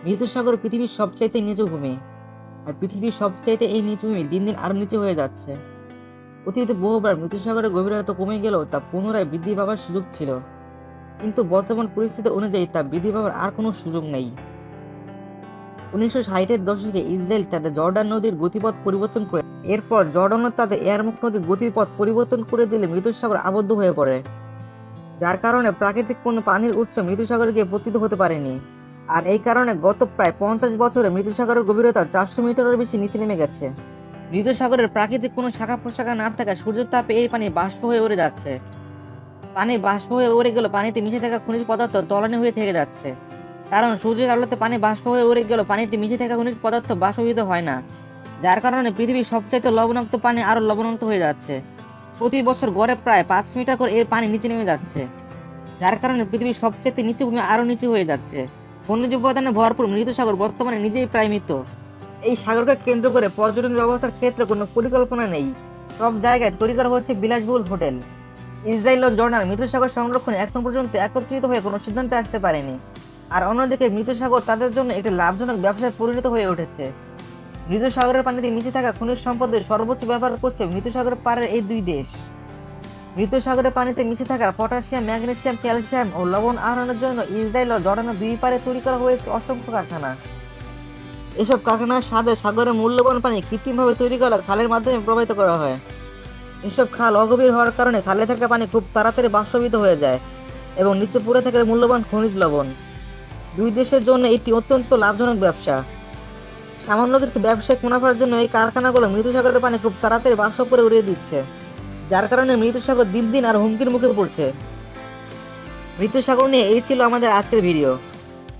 মৃত্যুসাগর পৃথিবীর সবচাইতে নিচু ভূমি, আর পৃথিবীর সবচাইতে এই নিচু ভূমি দিন দিন আরো নিচু হয়ে যাচ্ছে। অতীতে বহুবার মৃত্যুসাগরের গভীরতা কমে গেলেও তা পুনরায় বৃদ্ধি পাওয়ার সুযোগ ছিল, কিন্তু বর্তমান পরিস্থিতি অনুযায়ী তা বৃদ্ধি পাওয়ার আর কোনো সুযোগ নেই। 1960-এর দশকে ইসরায়েল তাদের জর্ডান নদীর গতিপথ পরিবর্তন করে, এরপর জর্ডানও তাদের এয়ারমুখ নদীর গতিপথ পরিবর্তন করে দিলে মৃত্যুসাগর আবদ্ধ হয়ে পড়ে, যার কারণে প্রাকৃতিক কোনো পানির উৎস মৃত্যুসাগরে গিয়ে পতিত হতে পারেনি। আর এই কারণে গত প্রায় 50 বছরে মৃত্যুসাগরের গভীরতা 400 মিটারের বেশি নিচে নেমে গেছে। মৃত্যুসাগরের প্রাকৃতিক কোনো শাখা প্রশাখা না থাকা সূর্যের তাপে এই পানি বাষ্প হয়ে উড়ে যাচ্ছে। পানি বাষ্প হয়ে উড়ে গেল, পানিতে মিশে থাকা খনিজ পদার্থ তলানি হয়ে থেকে যাচ্ছে। কারণ সূর্যের আলোতে পানি বাষ্প হয়ে উড়ে গেল, পানিতে মিশে থাকা খনিজ পদার্থ বাষ্পীভূত হয় না, যার কারণে পৃথিবীর সবচাইতে লবণাক্ত পানি আরো লবণাক্ত হয়ে যাচ্ছে। প্রতি বছর গড়ে প্রায় 5 মিটার করে এর পানি নিচে নেমে যাচ্ছে, যার কারণে পৃথিবীর সবচেয়ে নিচু ভূমি আরো নিচু হয়ে যাচ্ছে। খনিজ উপাদানে ভরপুর মৃত্যুসাগর বর্তমানে নিজেই প্রায় মৃত। এই সাগরকে কেন্দ্র করে পর্যটন ব্যবস্থার ক্ষেত্রে কোনো পরিকল্পনা নেই। সব জায়গায় তৈরি করা হচ্ছে বিলাসবহুল হোটেল। ইসরায়েল ও জর্ডান মৃত্যুসাগর সংরক্ষণে এখন পর্যন্ত একত্রিত হয়ে কোনো সিদ্ধান্তে আসতে পারেনি। আর অন্যদিকে মৃত্যুসাগর তাদের জন্য একটি লাভজনক ব্যবসায় পরিণত হয়ে উঠেছে। মৃত্যুসাগরের পানিতে মিশে থাকা খনিজ সম্পদের সর্বোচ্চ ব্যবহার করছে মৃত্যুসাগরের পাড়ের এই দুই দেশ। মৃত্যুসাগরের পানিতে মিশে থাকা পটাশিয়াম, ম্যাগনেসিয়াম, ক্যালসিয়াম ও লবণ আহরণের জন্য ইসরায়েল ও জর্ডানের দুই পারে তৈরি করা হয়েছে অসংখ্য কারখানা। এসব কারখানার সাথে সাগরের মূল্যবান পানি কৃত্রিমভাবে তৈরি করা খালের মাধ্যমে প্রবাহিত করা হয়। এসব খাল অগভীর হওয়ার কারণে খালে থাকা পানি খুব তাড়াতাড়ি বাষ্পীভূত হয়ে যায় এবং নিচে পড়ে থাকে মূল্যবান খনিজ লবণ। দুই দেশের জন্য এটি অত্যন্ত লাভজনক ব্যবসা। সামান্য কিছু ব্যবসায়িক মুনাফার জন্য এই কারখানাগুলো মৃত্যুসাগরের পানি খুব তাড়াতাড়ি বাষ্প করে উড়িয়ে দিচ্ছে, যার কারণে মৃত্যুসাগর দিন দিন আর হুমকির মুখে পড়ছে। মৃত্যুসাগর নিয়ে এই ছিল আমাদের আজকের ভিডিও।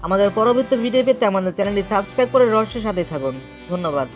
আমাদের পরবর্তী ভিডিও পেতে আমাদের চ্যানেলটি সাবস্ক্রাইব করে রহস্যের সাথে থাকুন। ধন্যবাদ।